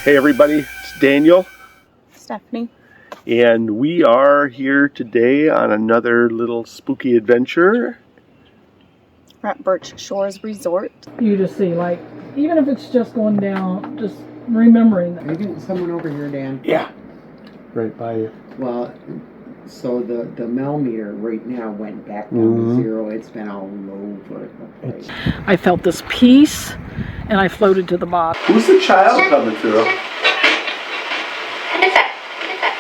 Hey everybody, it's Daniel. Stephanie. And we are here today on another little spooky adventure. We're at Birch Shores Resort. You just see, like, even if it's just going down, just remembering that. Are you getting someone over here, Dan? Yeah. Right by you. Well, so the millimeter right now went back down to 0. It's been all over the place. I felt this peace, and I floated to the bottom. Who's the child coming through?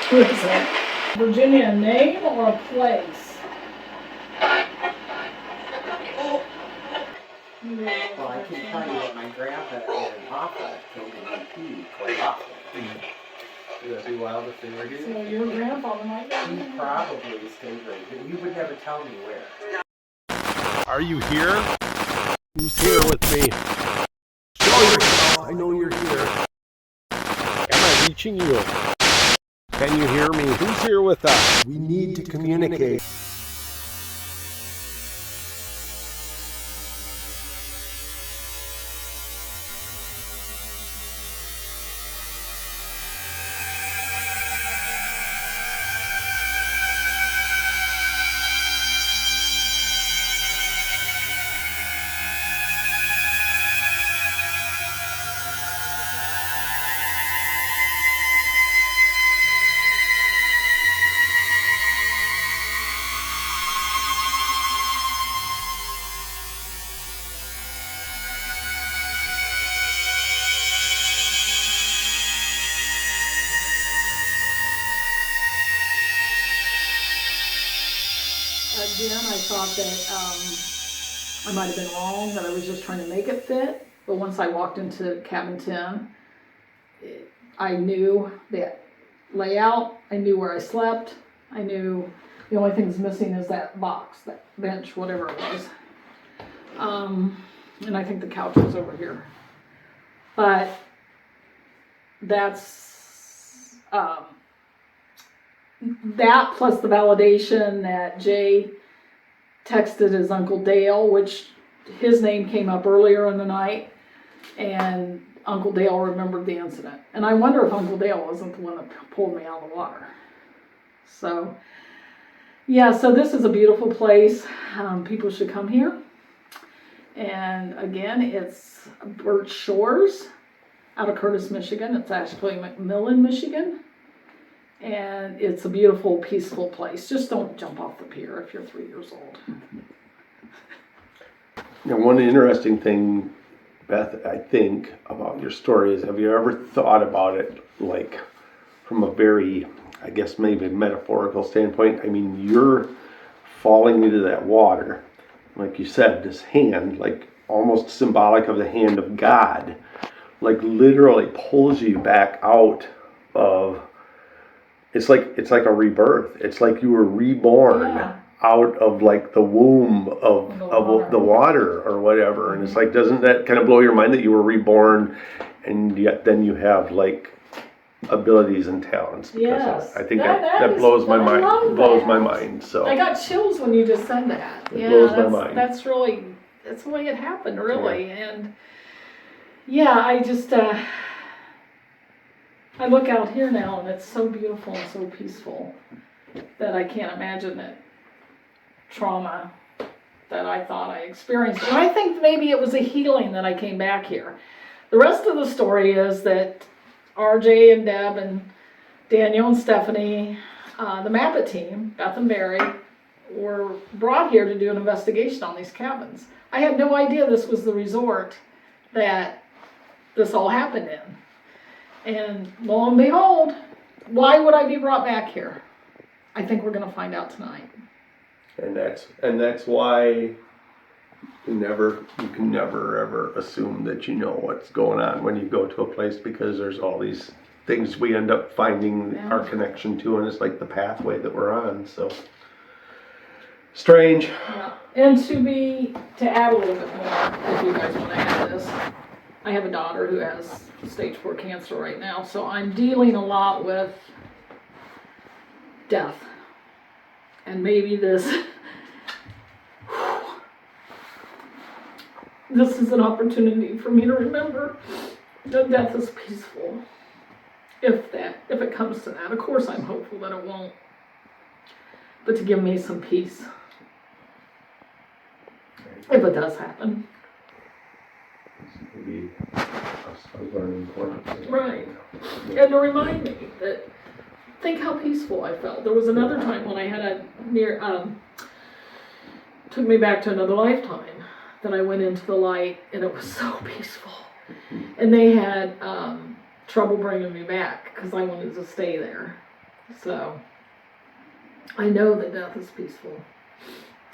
Who is that? Virginia, a name or a place? Well, I can tell you that my grandpa and Papa came to me quite often. That'd be wild if they were here. So your grandfather might be. He probably stayed right, but he would never tell me where. Are you here? Who's here with me? Show yourself. I know you're here. Am I reaching you? Can you hear me? Who's here with us? We need to communicate. Again, I thought that I might have been wrong, that I was just trying to make it fit. But once I walked into cabin 10, I knew the layout, I knew where I slept, I knew the only thing that's missing is that box, that bench, whatever it was. And I think the couch was over here. But that's that plus the validation that Jay texted his Uncle Dale, which his name came up earlier in the night, and Uncle Dale remembered the incident. And I wonder if Uncle Dale wasn't the one that pulled me out of the water. So, yeah, so this is a beautiful place. People should come here. And again, it's Birch Shores out of Curtis, Michigan. It's actually McMillan, Michigan. And it's a beautiful, peaceful place. Just don't jump off the pier if you're 3 years old. Now, one interesting thing, Beth, I think about your story is, have you ever thought about it like from a very, I guess maybe metaphorical standpoint? I mean, you're falling into that water, like you said, this hand, like almost symbolic of the hand of God, like literally pulls you back out of. It's like a rebirth. It's like you were reborn out of like the womb of the water or whatever. And it's like, doesn't that kind of blow your mind that you were reborn, and yet then you have like abilities and talents? Because Yes. I think that blows my mind. Blows my mind. So I got chills when you just said that. It blows my mind. That's really, that's the way it happened, really. Yeah. And yeah, I just, I look out here now and it's so beautiful and so peaceful that I can't imagine that trauma that I thought I experienced. And I think maybe it was a healing that I came back here. The rest of the story is that RJ and Deb and Daniel and Stephanie, the Mappet team, Beth and Barry, were brought here to do an investigation on these cabins. I had no idea this was the resort that this all happened in. And lo and behold, why would I be brought back here? I think we're going to find out tonight. And that's why you can never ever assume that you know what's going on when you go to a place, because there's all these things we end up finding our connection to, and it's like the pathway that we're on. So strange. Yeah. And to add a little bit more, if you guys want to add this, I have a daughter who has stage 4 cancer right now, so I'm dealing a lot with death. And maybe this is an opportunity for me to remember that death is peaceful. if it comes to that. Of course, I'm hopeful that it won't, but to give me some peace if it does happen. Maybe a learning point. Right. And to remind me that, think how peaceful I felt. There was another time when I had a took me back to another lifetime that I went into the light, and it was so peaceful. And they had trouble bringing me back because I wanted to stay there. So I know that death is peaceful.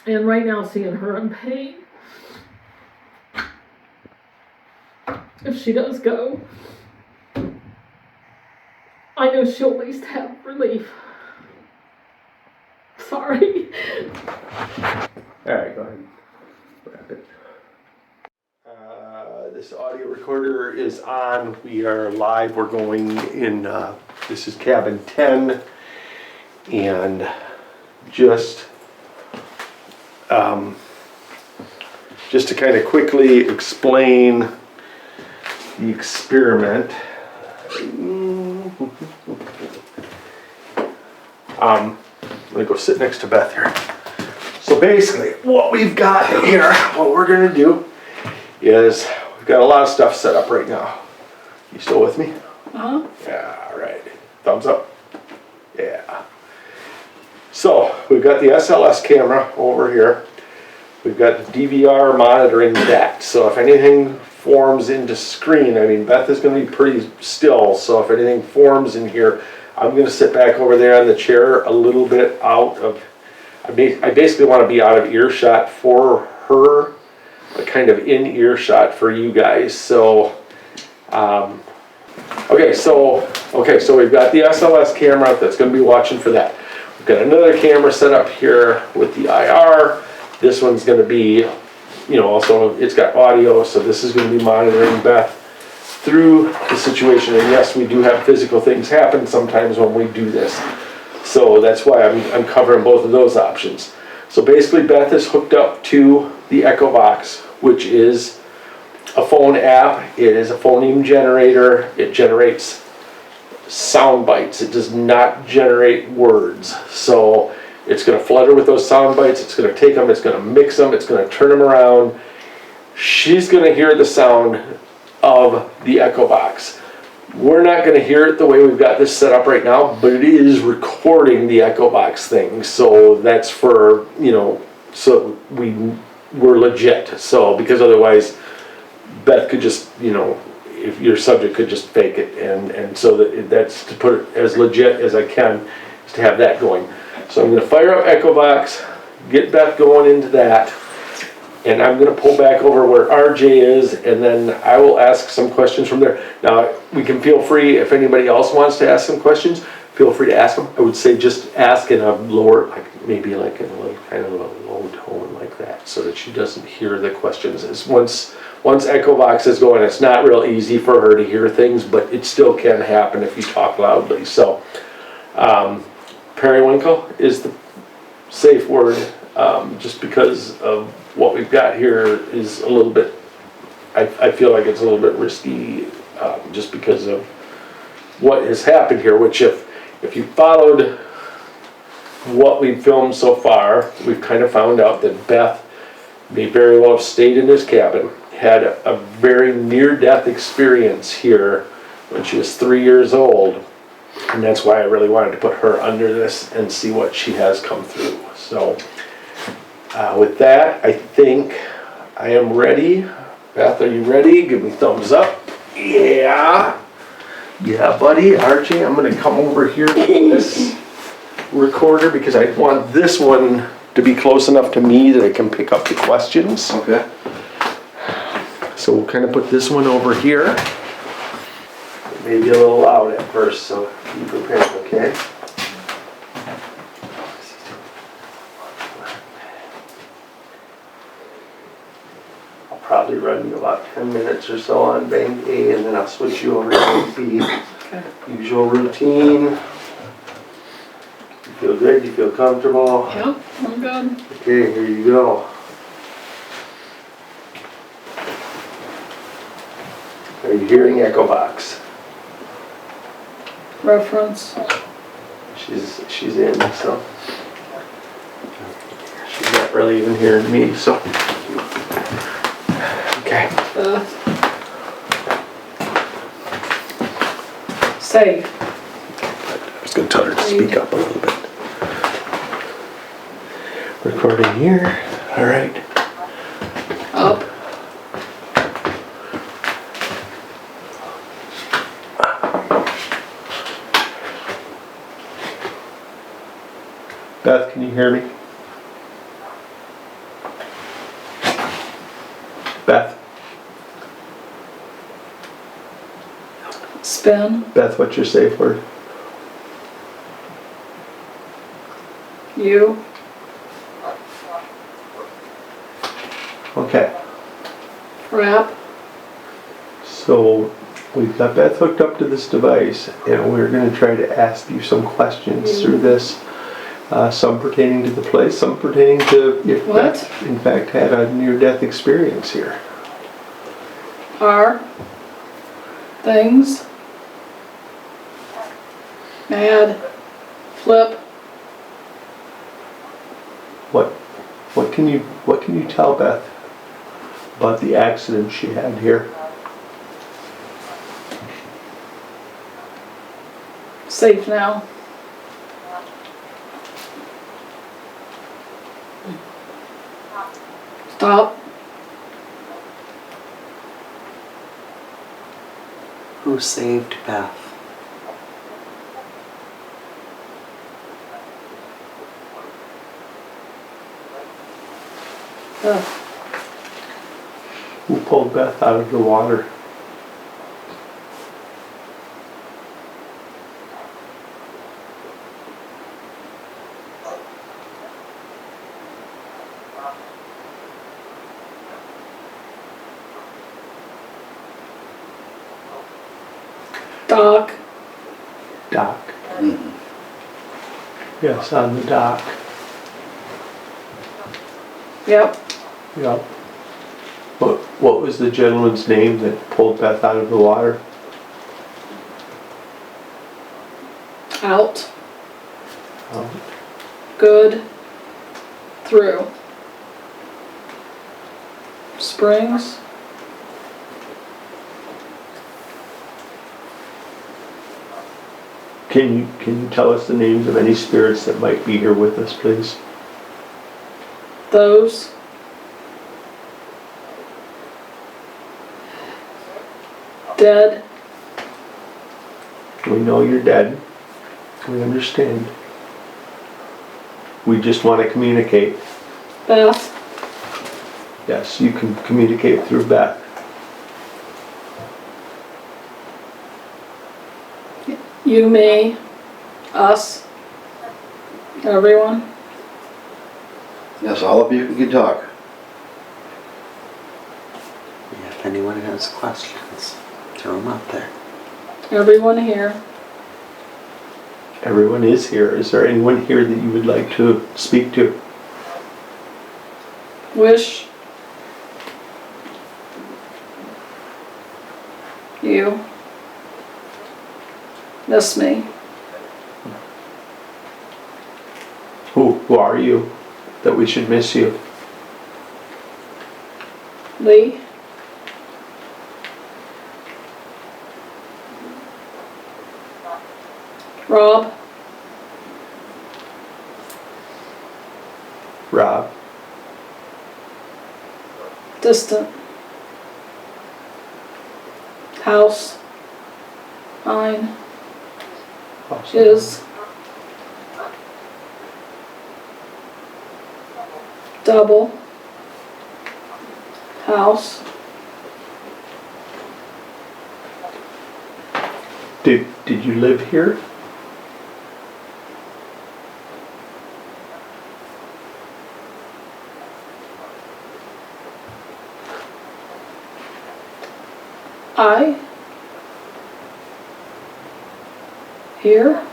And right now, seeing her in pain, if she does go, I know she'll at least have relief. Sorry. All right, go ahead. Wrap it. This audio recorder is on. We are live. We're going in. This is cabin 10, and just to kind of quickly explain the experiment. I'm gonna go sit next to Beth here. So basically, what we've got here, what we're gonna do is we've got a lot of stuff set up right now. You still with me? Uh-huh. Yeah, all right. Thumbs up. Yeah. So we've got the SLS camera over here. We've got the DVR monitoring that. So if anything forms into screen, I mean, Beth is going to be pretty still. So if anything forms in here, I'm going to sit back over there on the chair a little bit out of, I basically want to be out of earshot for her, but kind of in earshot for you guys. So, okay, so we've got the SLS camera that's going to be watching for that. We've got another camera set up here with the IR. This one's going to be, also it's got audio, so this is going to be monitoring Beth through the situation. And yes, we do have physical things happen sometimes when we do this. So that's why I'm covering both of those options. So basically Beth is hooked up to the Echo Box, which is a phone app. It is a phoneme generator. It generates sound bites. It does not generate words. So it's going to flood her with those sound bites. It's going to take them. It's going to mix them. It's going to turn them around. She's going to hear the sound of the Echo Box. We're not going to hear it the way we've got this set up right now, but it is recording the Echo Box thing. So that's for, so we're legit. So because otherwise Beth could just, if your subject could just fake it. And so that's to put it as legit as I can, is to have that going. So I'm going to fire up Echo Box, get Beth going into that, and I'm going to pull back over where RJ is, and then I will ask some questions from there. Now, we can feel free, if anybody else wants to ask some questions, feel free to ask them. I would say just ask in a lower, maybe in a little kind of a low tone like that, so that she doesn't hear the questions. Once Echo Box is going, it's not real easy for her to hear things, but it still can happen if you talk loudly. So, periwinkle is the safe word, just because of what we've got here is a little bit, I feel like it's a little bit risky, just because of what has happened here, which if you followed what we've filmed so far, we've kind of found out that Beth may very well have stayed in this cabin, had a very near-death experience here when she was 3 years old. And that's why I really wanted to put her under this and see what she has come through. So with that, I think I am ready. Beth, are you ready? Give me thumbs up. Yeah. Yeah, buddy. RJ, I'm going to come over here to this recorder because I want this one to be close enough to me that I can pick up the questions. Okay. So we'll kind of put this one over here. Maybe a little loud at first, so be prepared, okay? I'll probably run you about 10 minutes or so on bank A, and then I'll switch you over to bank B. Okay. Usual routine. You feel good? You feel comfortable? Yep, I'm good. Okay, here you go. Are you hearing Echo Box? reference. She's in, so she's not really even hearing me, so okay. Save. I was gonna tell her to speak up a little bit. Recording here. All right. Up. Beth, can you hear me? Beth, Spin. Beth, what's your safe word? You. Okay. Wrap. So we've got Beth hooked up to this device, and we're going to try to ask you some questions through this. Some pertaining to the place, some pertaining to if What? Beth, in fact, had a near-death experience here. Are. Things. Mad. Flip. What can you tell Beth about the accident she had here? Safe now. Stop. Who saved Beth? Who pulled Beth out of the water? Dock. Dock. Yes, on the dock. Yep. Yep. What was the gentleman's name that pulled Beth out of the water? Out. Um, Good. Through. Springs. Can you tell us the names of any spirits that might be here with us, please? Those. Dead. We know you're dead. We understand. We just want to communicate. Beth. Yes, you can communicate through Beth. You, me, us, everyone. Yes, all of you can talk. If anyone has questions, throw them out there. Everyone here. Everyone is here. Is there anyone here that you would like to speak to? Wish. You. Miss me. Who are you that we should miss you? Lee. Rob. Rob. Distant. House. Mine. His. Double. House. Did you live here? I. Here.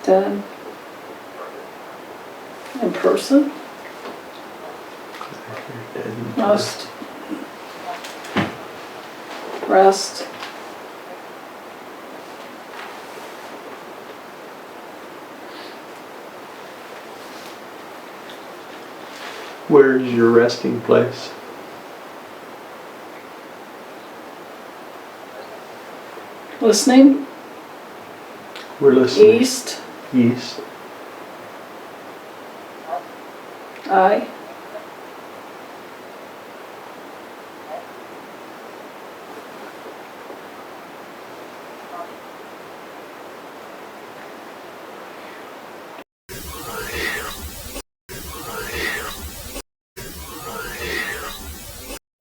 Dead. In person. Must. Rest. Where is your resting place? Listening. We're listening. East. East. I.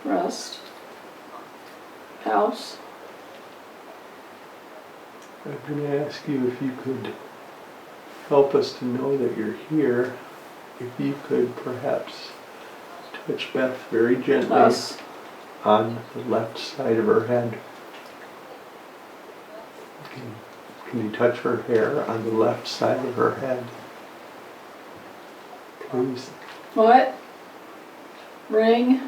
Rest. House. I'm going to ask you if you could help us to know that you're here. If you could perhaps touch Beth very gently Us. on the left side of her head. Can you touch her hair on the left side of her head? Please. What? Ring.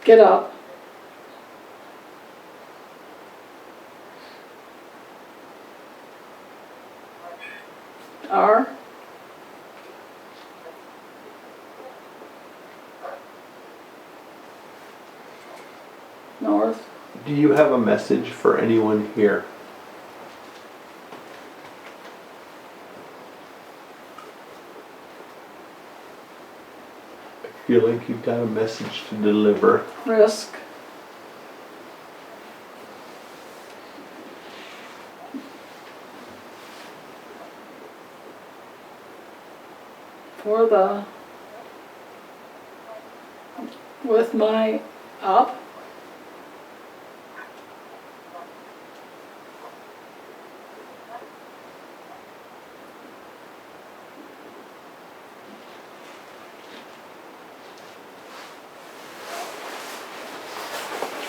Get up. R. North. Do you have a message for anyone here? I feel like you've got a message to deliver. Risk. For the, with my up.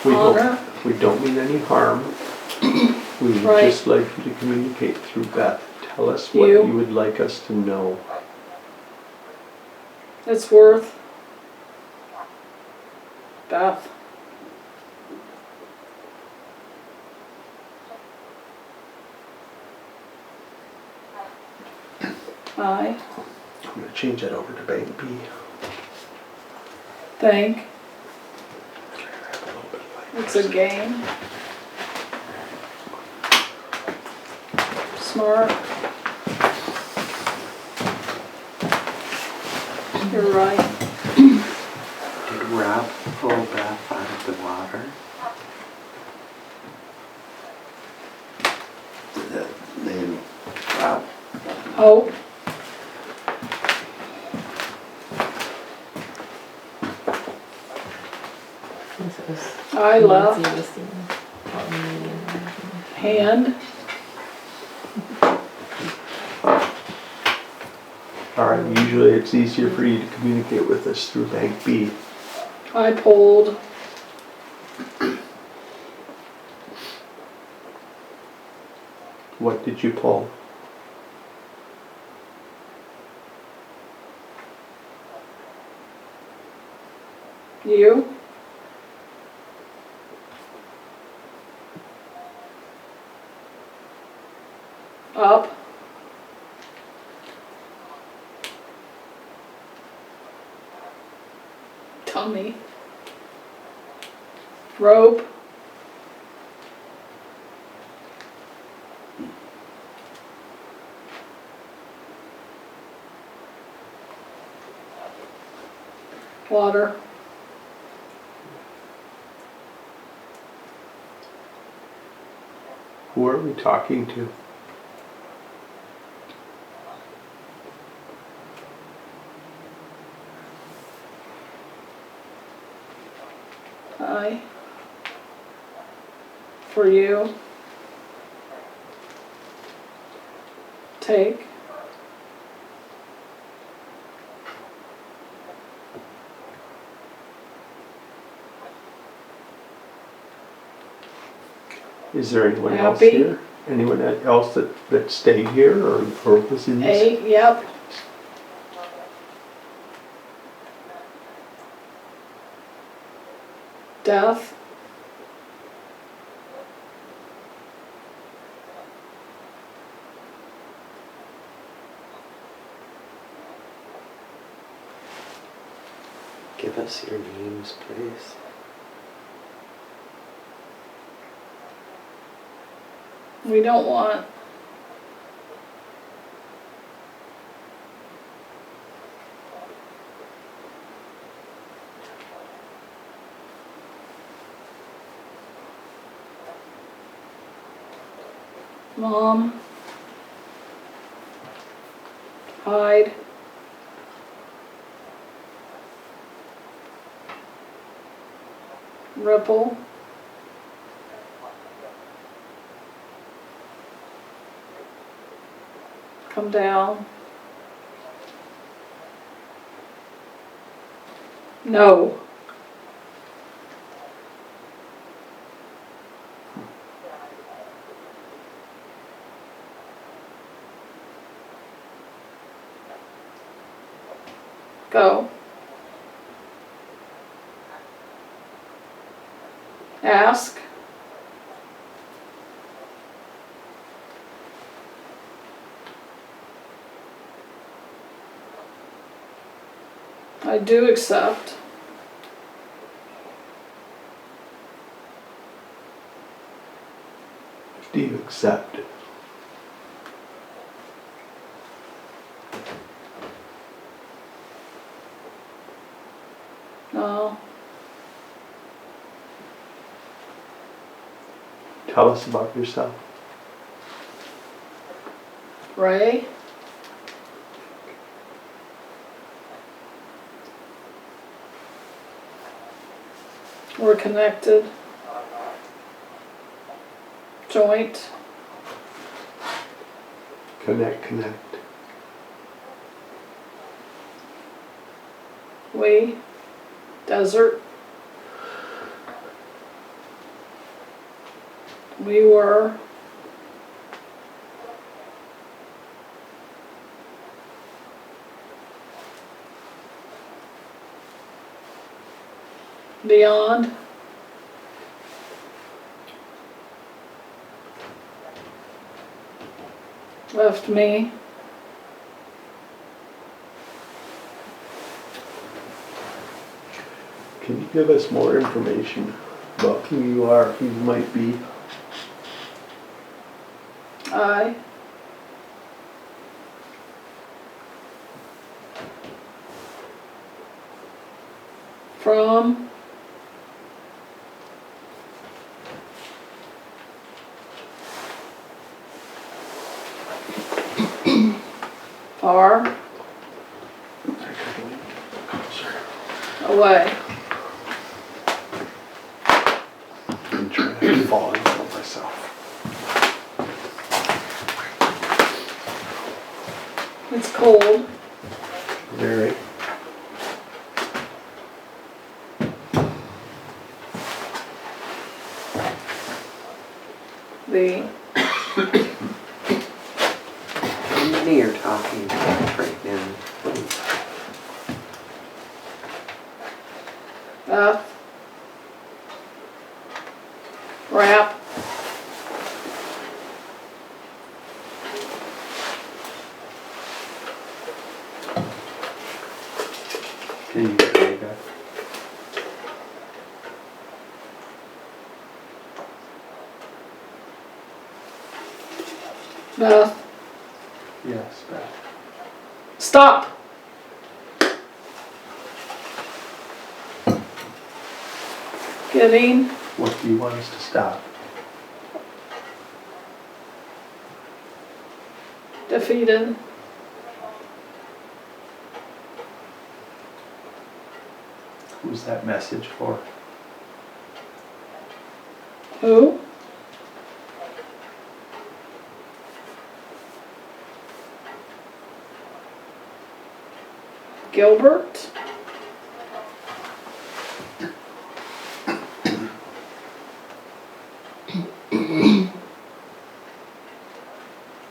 Honor. We don't mean any harm. We would Right. just like you to communicate through Beth. Tell us what You. you would like us to know. It's worth. Beth. I I'm going to change that over to bank B. think A little bit lighter. it's a game. Smart. You're right. Did Rob pull Beth out of the water? That name, Rob. Hope. I left. Hand. Alright, usually it's easier for you to communicate with us through bank B. I pulled. What did you pull? You. Up. Tummy. Rope. Water. Who are we talking to? I. For you. Take. Is there anyone else Happy. here? Anyone else that stayed here or was in this? 8. Yep. Death. Give us your names, please. We don't want Mom, hide, Ripple, come down, no, go, ask, I do accept, Do you accept? no, Tell us about yourself. Ray, we're connected, joint, Connect. we, desert, we were, beyond, left me, Can you give us more information about who you are, who you might be? I, from, far, away, I'm trying to fall in love with myself. it's cold, Very. the, How many are talking about right now? Beth, wrap, Can you hear me, Beth? Beth, Yes, Beth. stop, getting, What do you want us to stop? defeated, Who's that message for? who, Gilbert,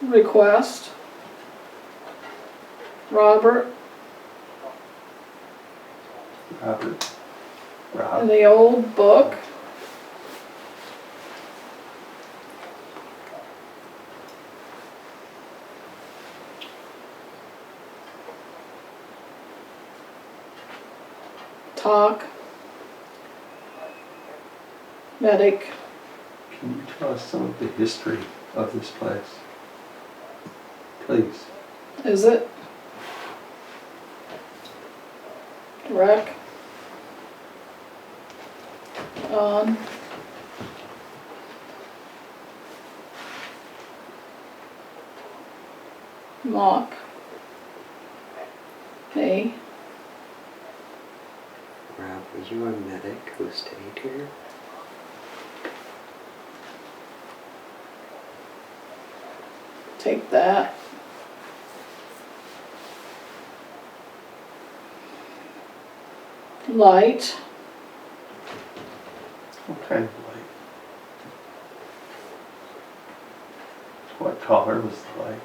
request, Robert, Robert. in Rob, the old book. Talk. Medic. can you tell us some of the history of this place? Please. Is it? Rec. On. Mock. Me. Rob, were you a medic who stayed here? Take that. Light. What kind of light? What color was the light?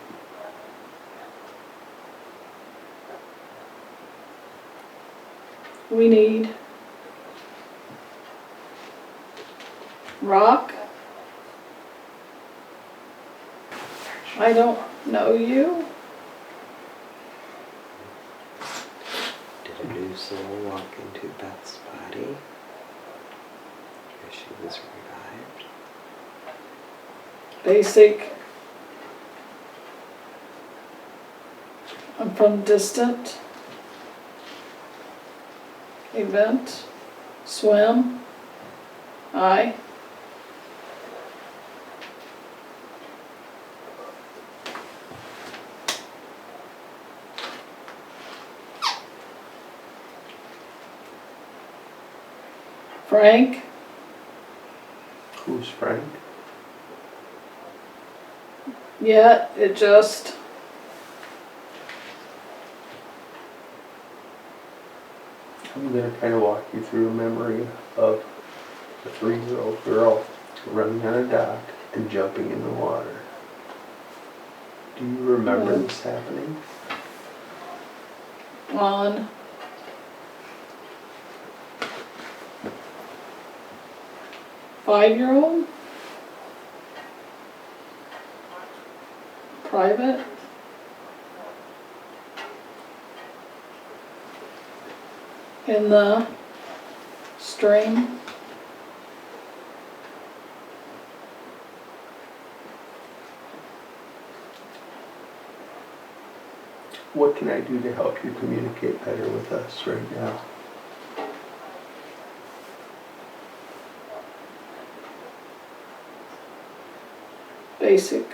We need rock. I don't know you. Did a new soul walk into Beth's body? Because she was revived? Basic. I'm from distant. Event. Swim. I. Frank. Who's Frank? Yeah, it just. I'm going to kind of walk you through a memory of a 3-year-old girl running on a dock and jumping in the water. Do you remember No. this happening? On. Five-year-old? Private? In the stream? What can I do to help you communicate better with us right now? Basic.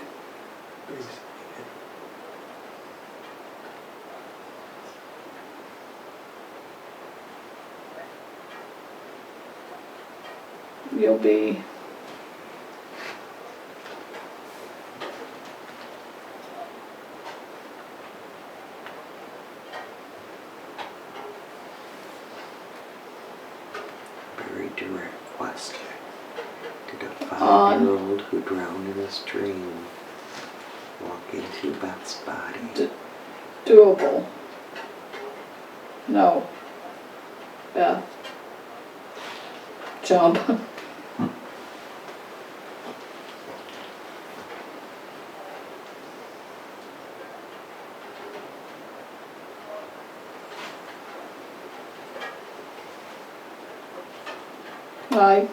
You'll be Very direct question. Did a On. 5-year-old who drowned in a stream walk into Beth's body? doable. No. Beth. Jump. Like.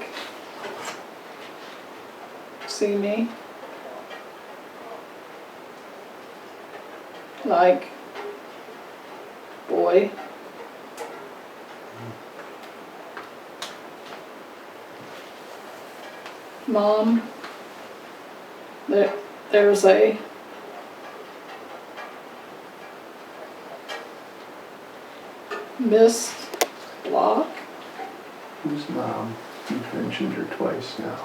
See me. Like. Boy. Mom. There's a missed block. Who's Mom? You've mentioned her twice now.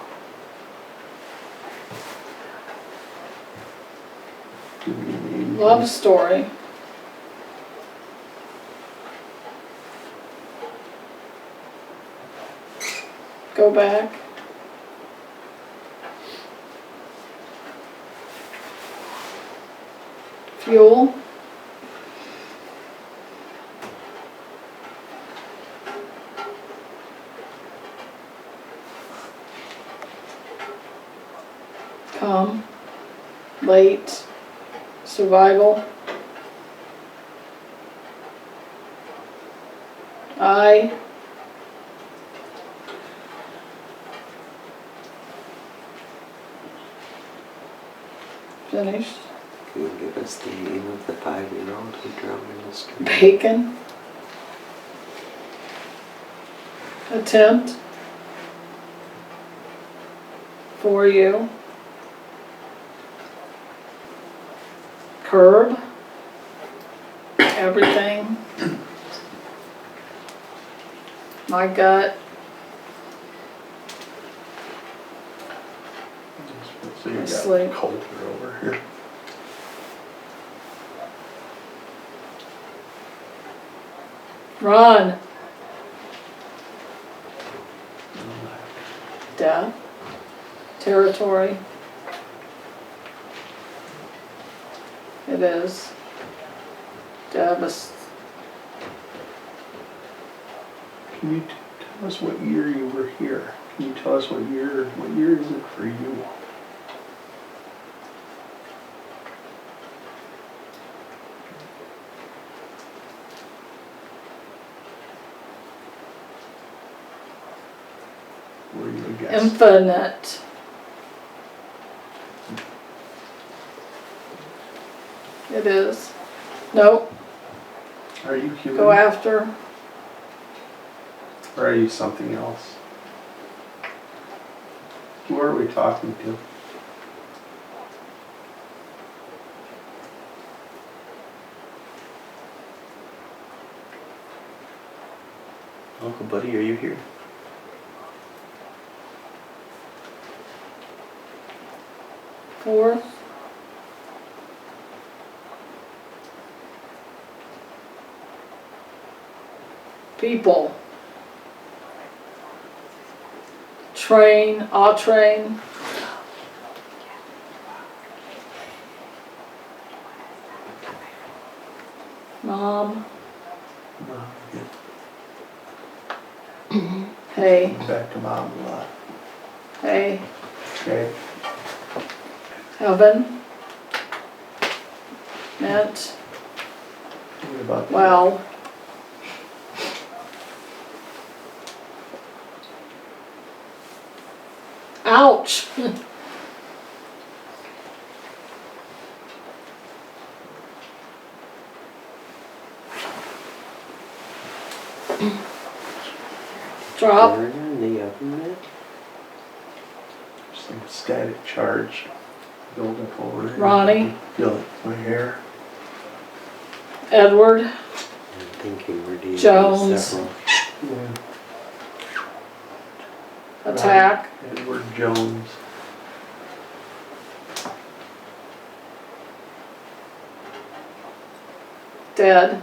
Give me a name. Love story. Go back. Fuel. come, late, survival. I finished. Can you give us the name of the 5-year-old who drowned in the stream? Bacon. Attempt. For you. Curb. Everything. My gut. So you Sleep. got Coulter over here. Run. Death. Territory. It is. Can you tell us what year you were here? Can you tell us what year is it for you? Were you a guest? Infinite. It is. Nope. Are you human? Go after. Or are you something else? Who are we talking to? Uncle Buddy, are you here? Fourth. People. Train, a train. Mom. Hey, Back to Mom a lot. hey, Okay. heaven. Meant, What about well. Ouch. Drop. Burn in the oven mitt? some static charge build up over there? Ronnie. Feel it in my hair. Edward. I'm thinking we're dealing Jones. with several. Yeah. Attack. Edward Jones. Dead.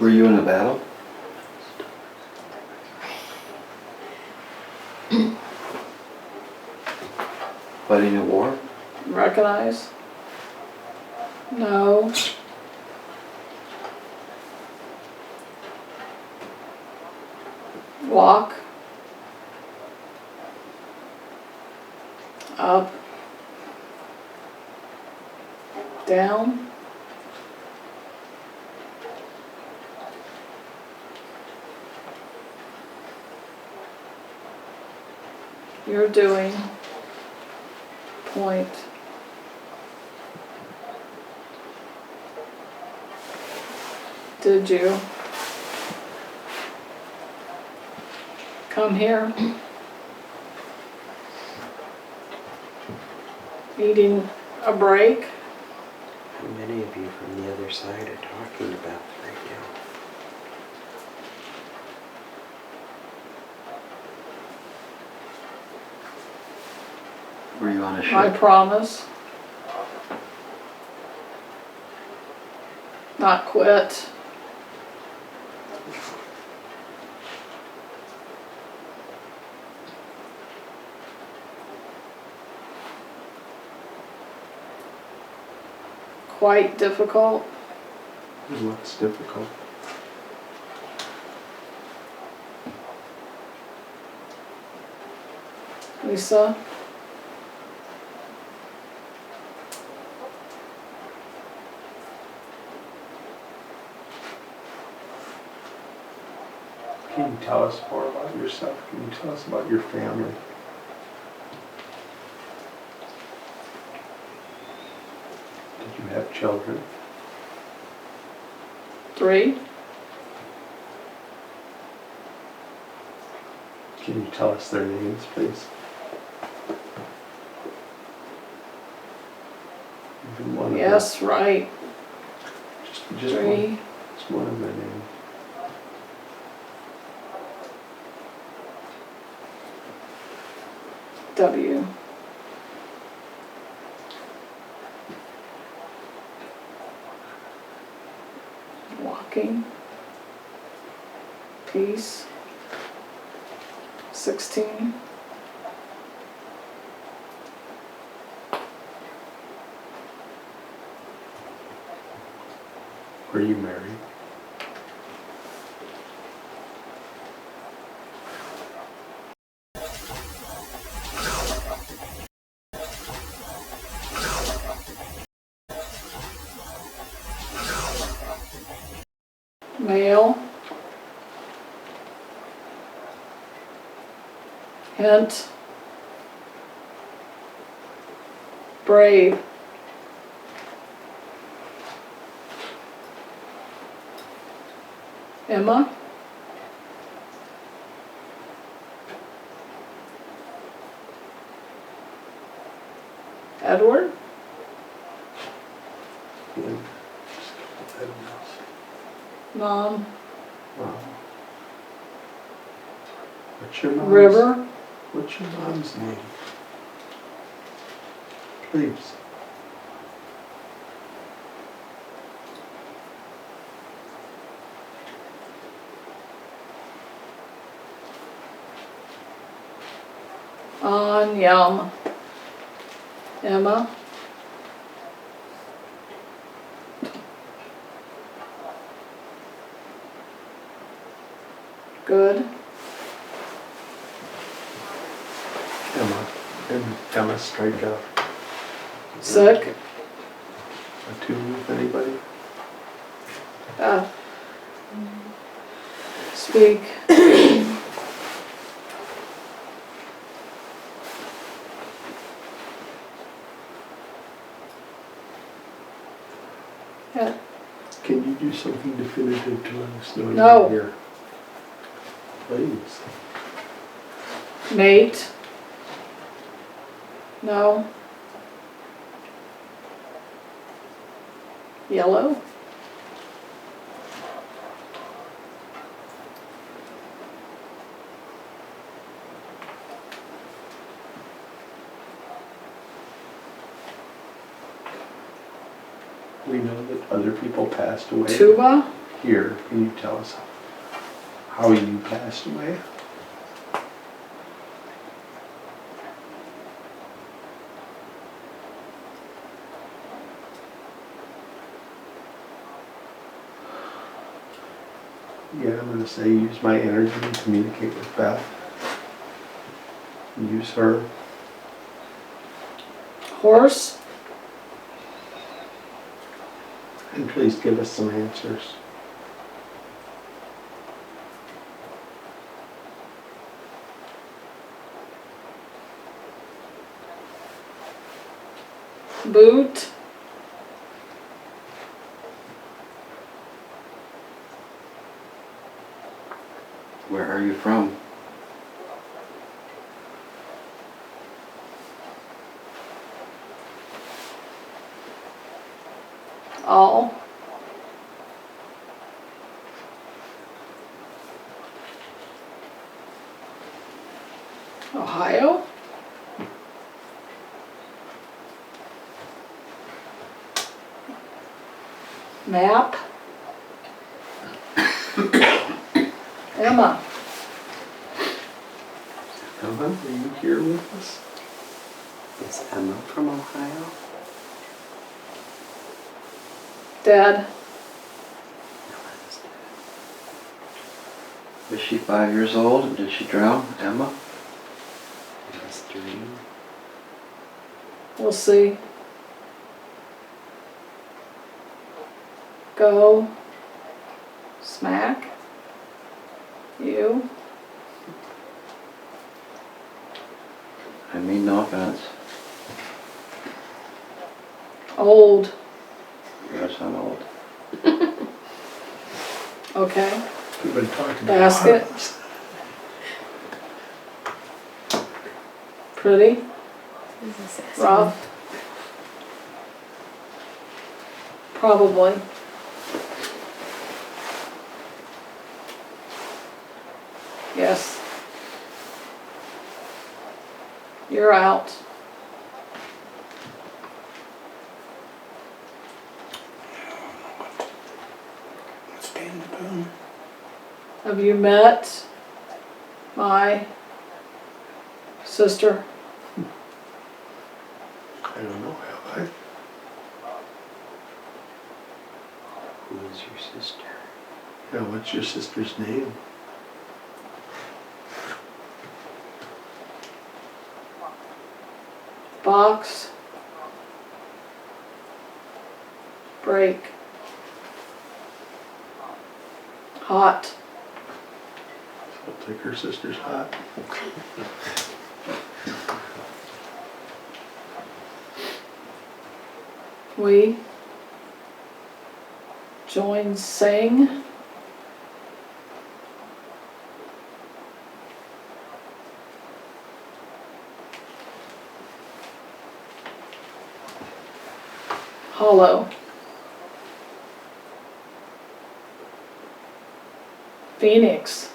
Were you in a battle? Fighting a war? Recognize. No. Walk. Up. Down. You're doing. Point. Did you come here? Needing a break? How many of you from the other side are talking about right now? Were you on a ship? I promise. Not quit. Quite difficult. What's difficult? Lisa? Can you tell us more about yourself? Can you tell us about your family? Did you have children? 3. Can you tell us their names, please? Even one of them. Yes, right. Just 3. one. Just one of their names. W. Walking. Peace. 16. Were you married? Male. Hint. Brave. Emma. Edward. And just a couple of else. Mom. Wow. What's your mom's? River. What's your mom's name? Please. Yum. Emma. Good. Emma. And Emma strike up. Sick. A 2 with anybody? Speak. Yeah. Can you do something definitive to let us know No. you're here? Please. Mate. No. Yellow. We know that other people passed away. Tuba. Here, can you tell us how you passed away? Yeah, I'm going to say use my energy and communicate with Beth. Use her. Horse. And please give us some answers. Boot. Where are you from? All. Ohio. Map. Emma. Emma, are you here with us? Is Emma from Ohio? Dad. Was she 5 years old and did she drown? Emma? Mr. dream. We'll see. Go. Smack. You. I mean no offense. Old. Yes, I'm old. Okay. We've been talking Basket. about it. Pretty. This is sexy. Rough. Probably. Yes. You're out. What's paying the bill? Have you met my sister? I don't know, have Who is your sister? I? Yeah, what's your sister's name? Box. Break. Hot. I'll take her sister's hot. We join sing. Hollow. Phoenix.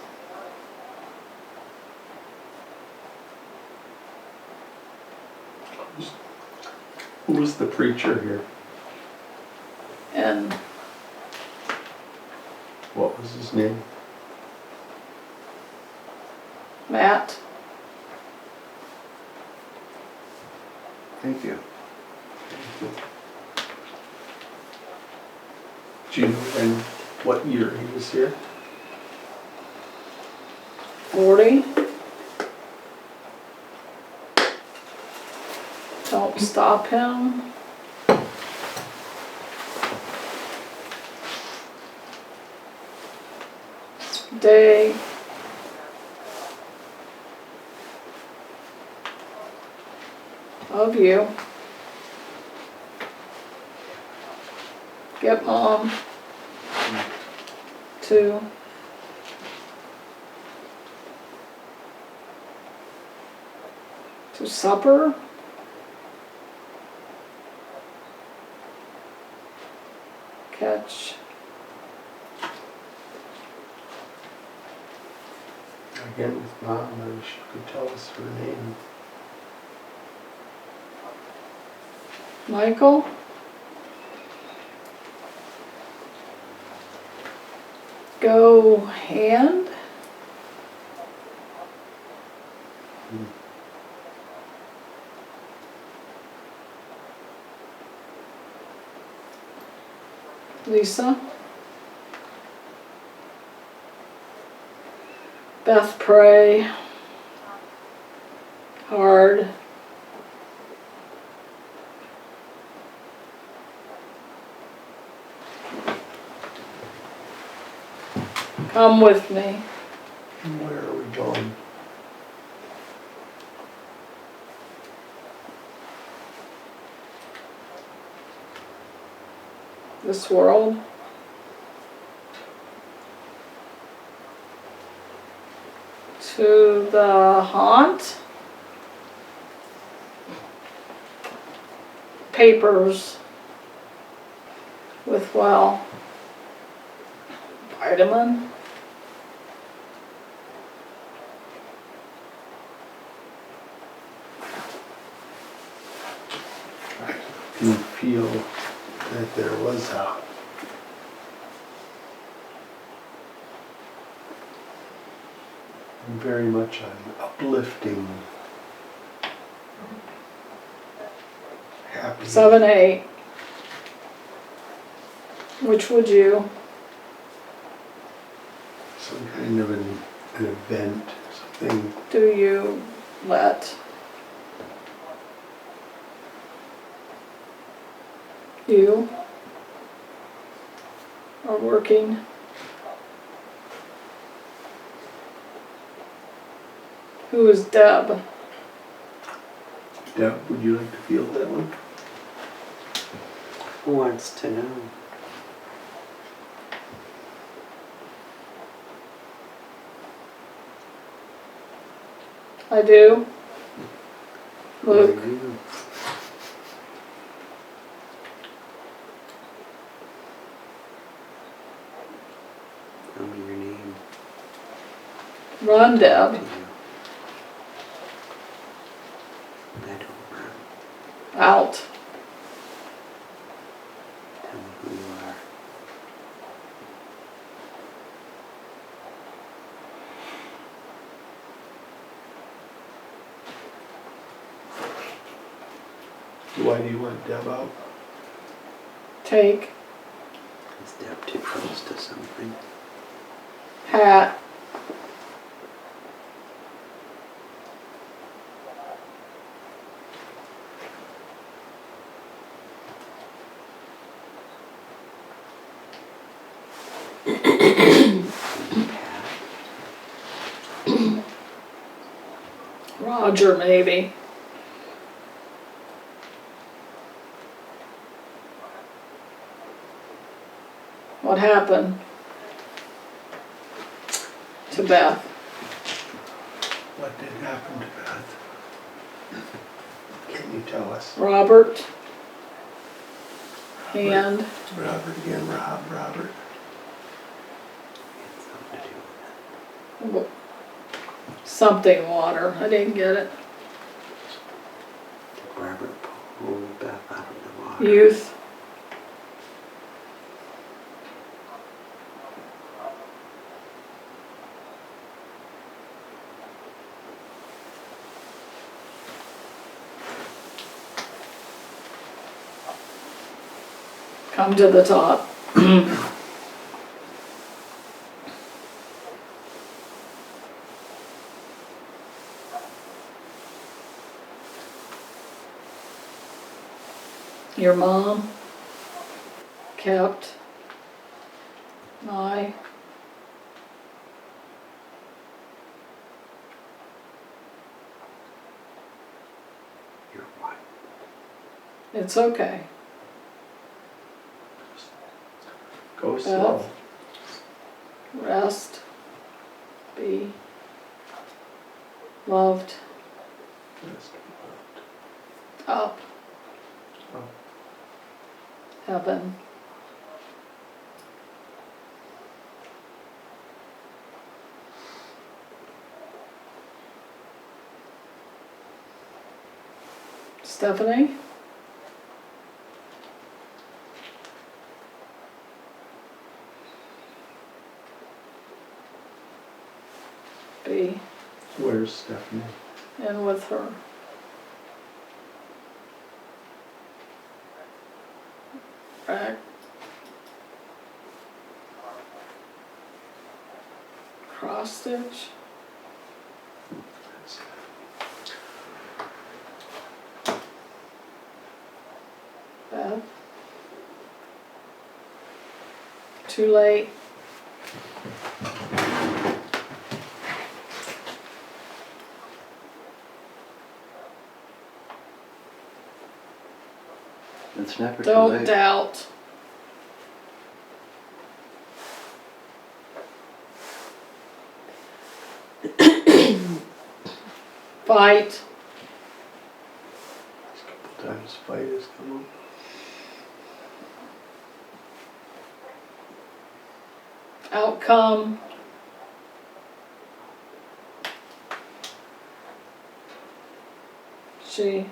Who was the preacher here? And What was his name? Matt. Thank you. Do you know when, what year he was here? 40. Don't stop him. Day. Of you. Get mom. To supper. Catch. Again with Mom, I wish you could tell us her name. Michael. Go hand. Lisa. Beth pray. Hard. Come with me. Where are we going? This world. To the haunt. Papers. With, well, vitamin. Do you feel that there was a very much an uplifting, happy 7, 8. Which would you? some kind of an event, something? Do you let You are working. Who is Deb? Deb, would you like to field that one? Who wants to know? I do. Who are Luke. you? Tell me your name. Run, Deb. To you. I don't run. Out. Tell me who you are. Why do you want Deb out? Take. Is Deb too close to something? Hat. Pat? Roger, maybe. What happened to Beth? What did happen to Beth? Can you tell us? Robert. And Robert again, Robert. It's something to do with something water. I didn't get it. it. Did Robert pull Beth out of the water? Youth. Come to the top. Your mom kept my Your what? it's okay. Go slow. Rest. Be loved. Up. Up. Heaven. Stephanie. Be Where's Stephanie? in with her. Back. Cross stitch. Beth. Too late. It's never too Don't late. doubt. Fight. A couple times fight has come up. Outcome. She.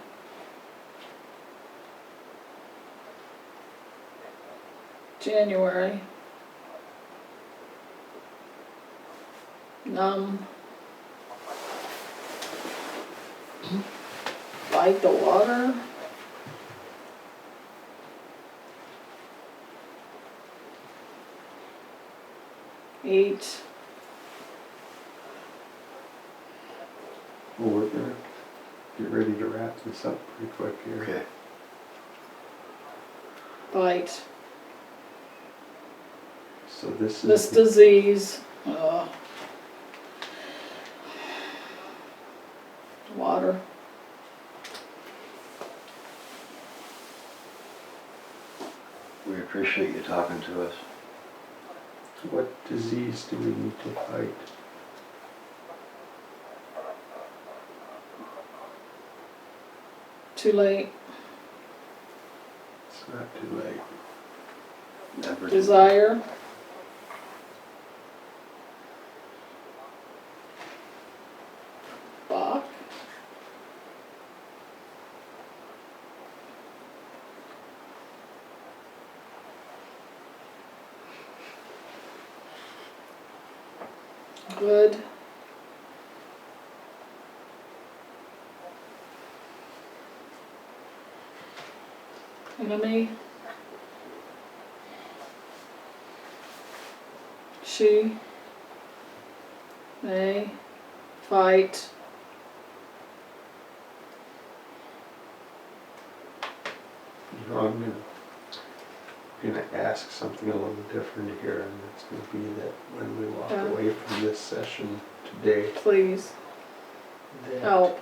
January. Numb. Fight the water. Eat. Well, we're gonna get ready to wrap this up pretty quick here. Okay. fight So this this is, disease. Water. We appreciate you talking to us. what disease do we need to fight? Too late. It's not too late. Never. Desire. Bach. Good. Enemy. She may fight You know, I'm gonna ask something a little different here, and it's gonna be that when we walk Yeah. away from this session today, please that help.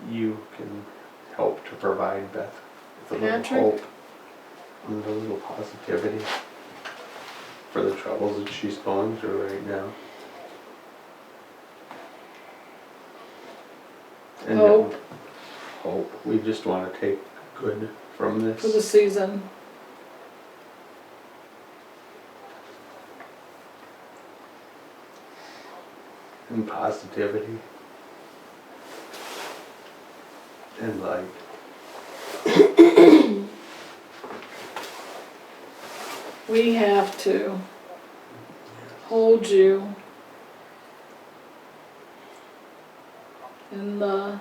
you can help to provide Beth with a little Patrick? hope and a little positivity for the troubles that she's going through right now. And Hope. hope. We just want to take good from this. For the season. And positivity. And light. We have to hold you in the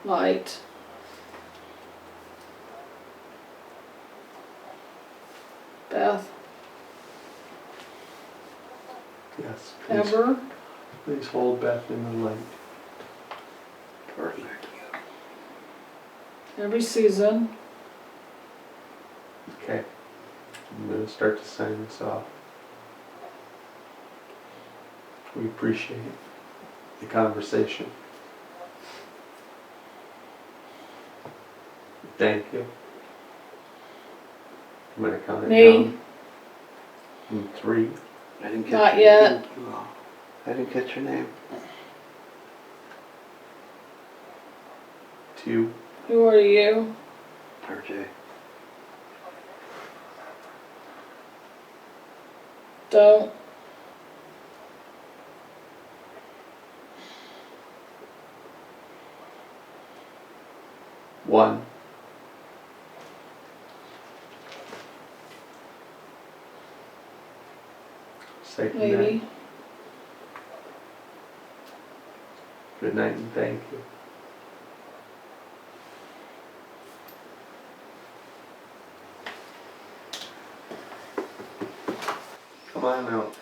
light. Beth, Yes. Please, ever, please hold Beth in the light. Perfect. every season, Okay. I'm going to start to sign this off. We appreciate the conversation. Thank you. I'm going to count it Me. down. In 3, I didn't catch Not your yet. name. I didn't catch your name. 2, who are you? RJ. Don't. One. Say good night. Lady. Good night and thank you. Come on out.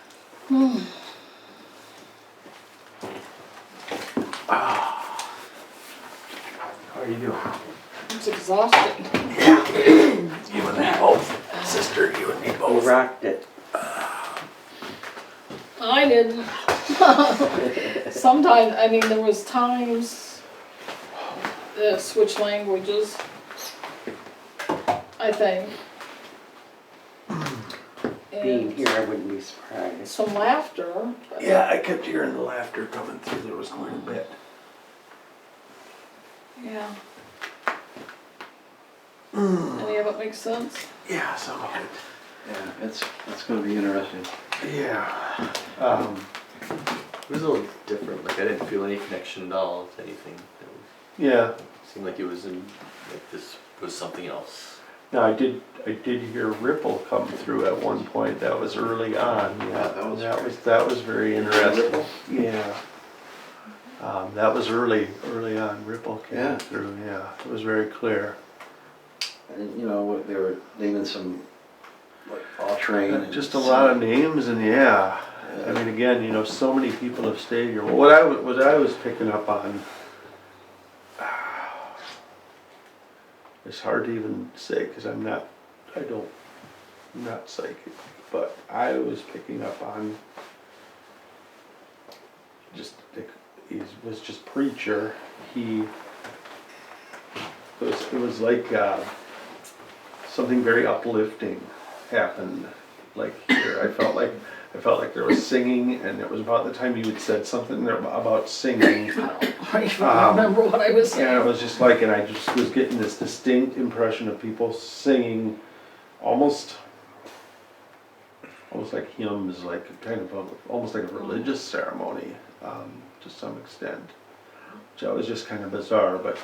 How are you doing? It's exhausting. You and that both. Sister, you and me You both. rocked it. I didn't. Sometimes, I mean, there was times switch languages, I think. Being And here, I wouldn't be surprised. some laughter. But Yeah, I kept hearing the laughter coming through. There was quite a bit. yeah. Any of it makes sense? Yeah, some of it. Yeah, it's going to be interesting. Yeah. It was a little different. Like I didn't feel any connection at all to anything. Yeah. It seemed like it was in like this was something else. Now I did hear ripple come through at one point. That was early on. Yeah, that was very interesting. Ripple? Yeah. That was early on. Ripple came Yeah. through. Yeah, it was very clear. And you know, they were naming some, like, all train. and Just a lot of names and yeah. I mean, again, you know, so many people have stayed here. What I was picking up on, it's hard to even say because I'm not psychic, but I was picking up on just, he was just preacher. It was like something very uplifting happened. Like here, I felt like there was singing, and it was about the time you had said something there about singing. I don't remember what I was saying. And it was just like, and I just was getting this distinct impression of people singing, almost like hymns, like kind of almost like a religious ceremony, to some extent. Which I was just kind of bizarre, but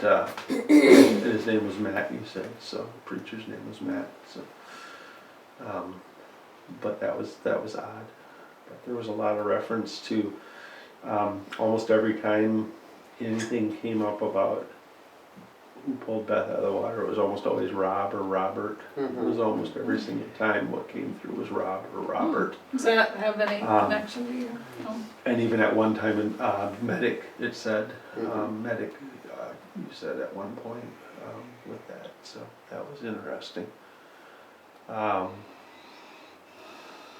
his name was Matt, you said, so the preacher's name was Matt. So, but that was odd. But there was a lot of reference to almost every time anything came up about who pulled Beth out of the water, it was almost always Rob or Robert. It was almost every single time what came through was Rob or Robert. Does that have any connection to you? No. And even at one time in medic, it said, medic, you said at one point with that, so that was interesting. I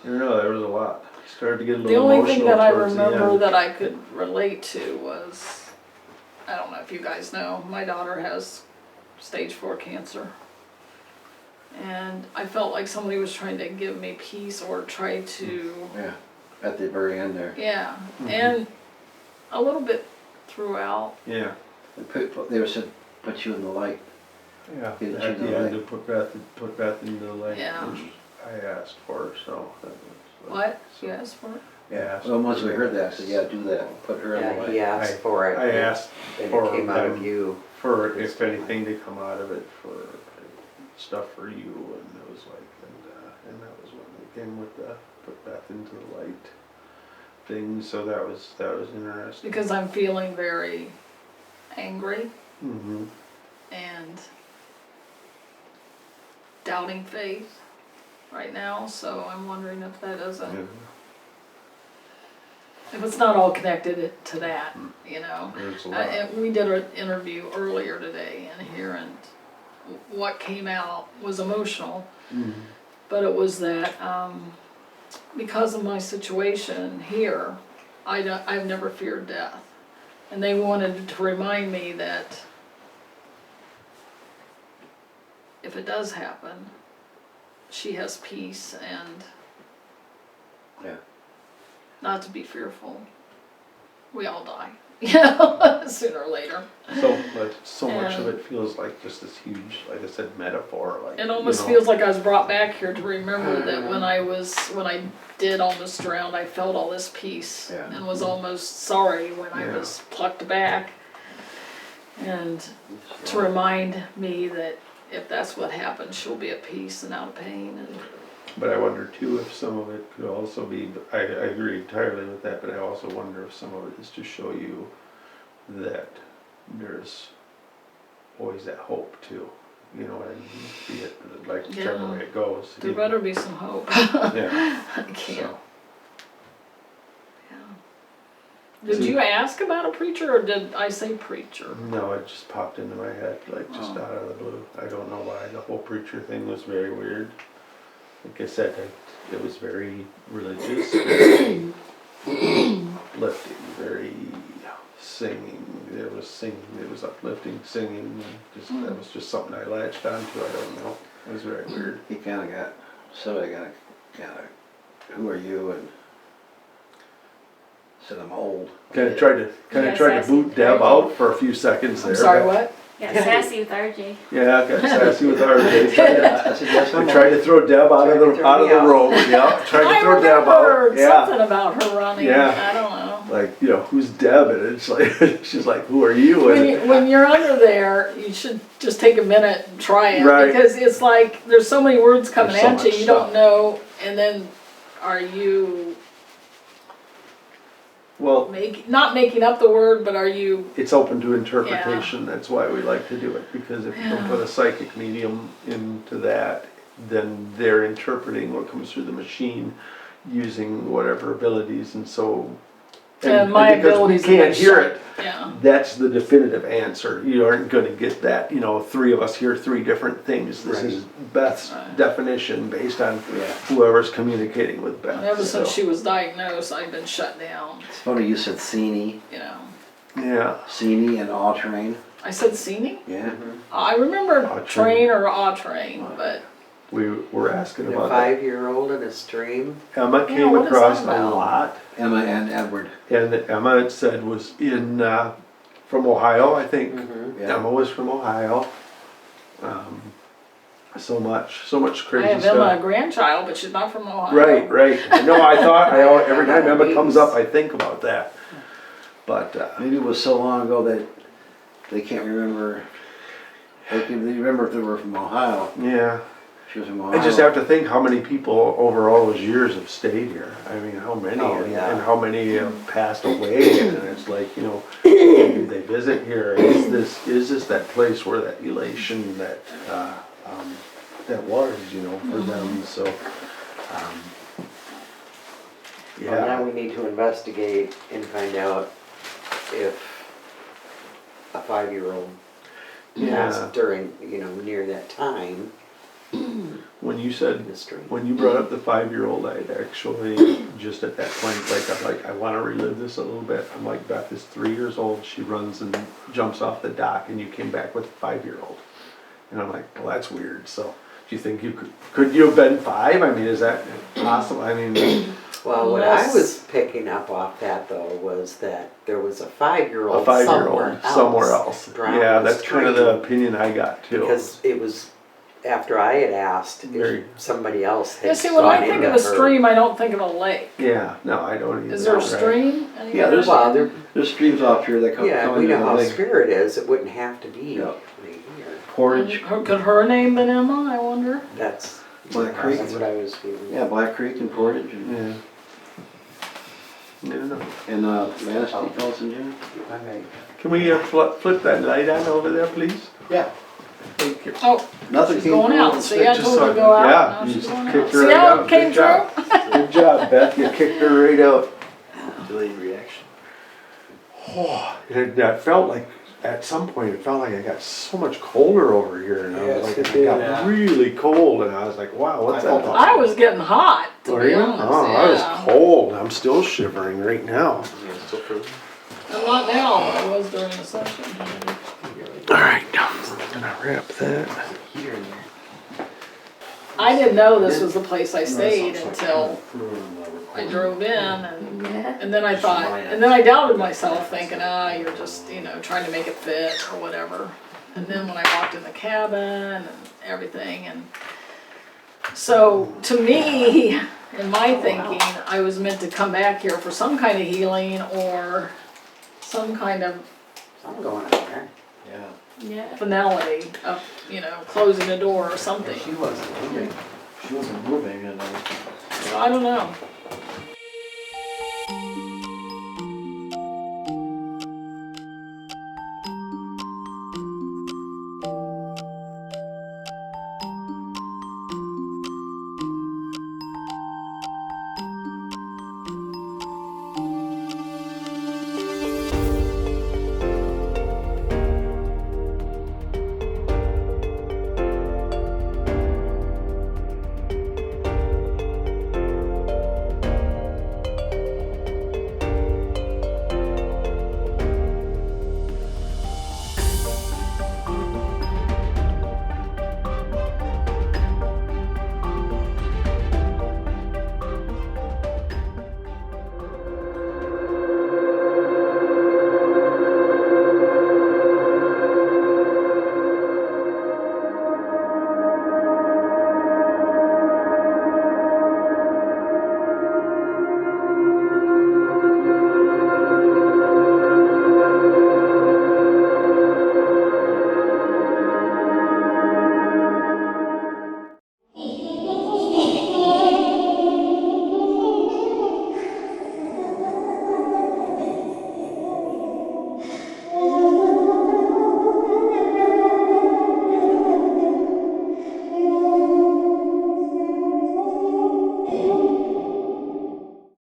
don't know, there was a lot. Started to get a little emotional. The only thing that I towards the remember end. that I could relate to was, I don't know if you guys know, my daughter has stage 4 cancer. And I felt like somebody was trying to give me peace or try to, Yeah, at the very end there. yeah, and a little bit throughout. Yeah. They said, put you in the light. Yeah, Get you at the the end, light. to put Beth into the light, Yeah. which I asked for, so. That was, What? so- You asked for it? Yeah. Well, once we heard that, I said, yeah, do that, put her in the Yeah, light. he asked for it. I asked and for it came out of them you. for if anything to come out of it for stuff for you, and it was like, and that was when they came with the put Beth into the light thing, so that was interesting. Because I'm feeling very angry Mm-hmm. and doubting faith right now, so I'm wondering if that doesn't, Yeah. if it's not all connected to that, you know. There's a lot. And we did an interview earlier today in here, and what came out was emotional, but it was that because of my situation here, I've never feared death, and they wanted to remind me that if it does happen, she has peace and Yeah. not to be fearful. We all die, you know, sooner or later. So, but so much of And- it feels like just this huge, like I said, metaphor. Like It almost you know, feels like I was brought back here to remember that when I did almost drown, I felt all this peace Yeah. and was almost sorry when I Yeah. was plucked back. And to remind me that if that's what happens, she'll be at peace and out of pain. And But I wonder too if some of it could also be, I agree entirely with that, but I also wonder if some of it is to show you that there's always that hope too. You know, and be it like whichever Yeah. way it goes. there better be some hope. Yeah. I can't. So, Did you ask about a preacher, or did I say preacher? no, it just popped into my head, like just out of the blue. I don't know why. The whole preacher thing was very weird. Like I said, it was very religious, very uplifting, very singing. It was uplifting singing. And just that was just something I latched onto. I don't know. It was very weird. He kinda got, somebody got, who are you, and said I'm old. Kind of tried to boot Deb out for a few seconds there. I'm sorry, but- what? Got sassy with RJ. Yeah, I got sassy with RJ. I said, yes, I'm I tried old. to throw Deb out of the road. Yeah, tried to I throw Deb remember out. Yeah. something about her running. Yeah. I don't know. Like, you know, who's Deb? And it's like, she's like, who are you? And When you're under there, you should just take a minute and try it. Right. Because it's like, there's so many words coming There's so at you, much you stuff. don't know, and then are you well, not making up the word, but are you, it's open to interpretation. That's why we like to do it. Because if you don't put a psychic medium into that, then they're interpreting what comes through the machine. using whatever abilities, and so. And my because we abilities can't against hear shut. it, Yeah. that's the definitive answer. You aren't going to get that. You know, three of us hear three different things. This is Beth's Right. definition based on Yeah. whoever's communicating with Beth. And ever so, since she was diagnosed, I've been shut down, It's funny you said Sini, you know. yeah, Sini and All Train. I said Sini? Yeah. I remember Aw, train or a train, but we were asking A about that. 5-year-old in a stream. Emma Yeah, came what is across that a about? lot, Emma and Edward. and Emma had said was in from Ohio. I think Yeah. Emma was from Ohio. So much I crazy have stuff. Emma a grandchild, but she's not from Ohio. Right. No, I thought every time Emma comes up, I think about that. But Maybe it was so long ago that they can't remember. They remember if they were from Ohio. yeah, She was from Ohio. I just have to think how many people over all those years have stayed here. I mean, how many, Oh, and, yeah. and how many have passed away, and it's like, you know, do they visit here? Is this that place where that elation that that was, you know, for them? So, Well, now yeah, we need to investigate and find out if a 5-year-old yeah. passed during, near that time When you in said. the stream. When you brought up the 5-year-old, I'd actually, just at that point, I'm like, I wanna relive this a little bit. I'm like, Beth is 3 years old, she runs and jumps off the dock, and you came back with a 5-year-old. And I'm like, well, that's weird, so, do you think you could you have been 5? I mean, is that possible? I mean, Well, what I Unless- was picking up off that though was that there was a a 5-year-old 5-year-old somewhere else. drowned Yeah, in the that's kind of the stream. opinion I got too. Because it was after I had asked Very- if somebody else had Yeah, see, when gone I think into of a her. stream, I don't think of a lake. Yeah, no, I don't either. Is there a Right. stream? Yeah, there's Well, there, There's streams off here that come yeah, we into know the how lake. Spirit is. It wouldn't have to be Yeah. right here. Portage. Could her name been Emma, I wonder? That's Black Creek. That's what I was feeling. Yeah, Black Creek and Portage and, Yeah. No. and Manistee, Felton, Jim. Okay. Can we flip that light on over there, please? Yeah. Thank you. Oh, Nothing she's came going through. out. See, I Just told her to so- go out. yeah, Now you she's just going out. kicked her See right how out. it came Good job. through? Good job, Beth. You kicked her right out. Delayed reaction. Oh, I felt like at some point it felt like I got so much colder over here, and I was Yes, like, it it did. got Yeah. really cold, and I was like, wow, what's I that? felt I was getting hot, to Were be you? honest. Oh, I was Yeah. cold. I'm still shivering right now. Yeah, still frozen. I'm not now, but I was during the session. All right, I'm gonna wrap that. Heater in there. I didn't know this was the place I stayed until I drove in, and then I thought, and then I doubted myself, thinking, you're just, trying to make it fit or whatever. And then when I walked in the cabin and everything, and so to me, in my thinking, I was meant to come back here for some kind of healing or some kind of I'm going out there. Yeah. finality of, closing a door or something. She wasn't moving. She wasn't moving and So I don't know.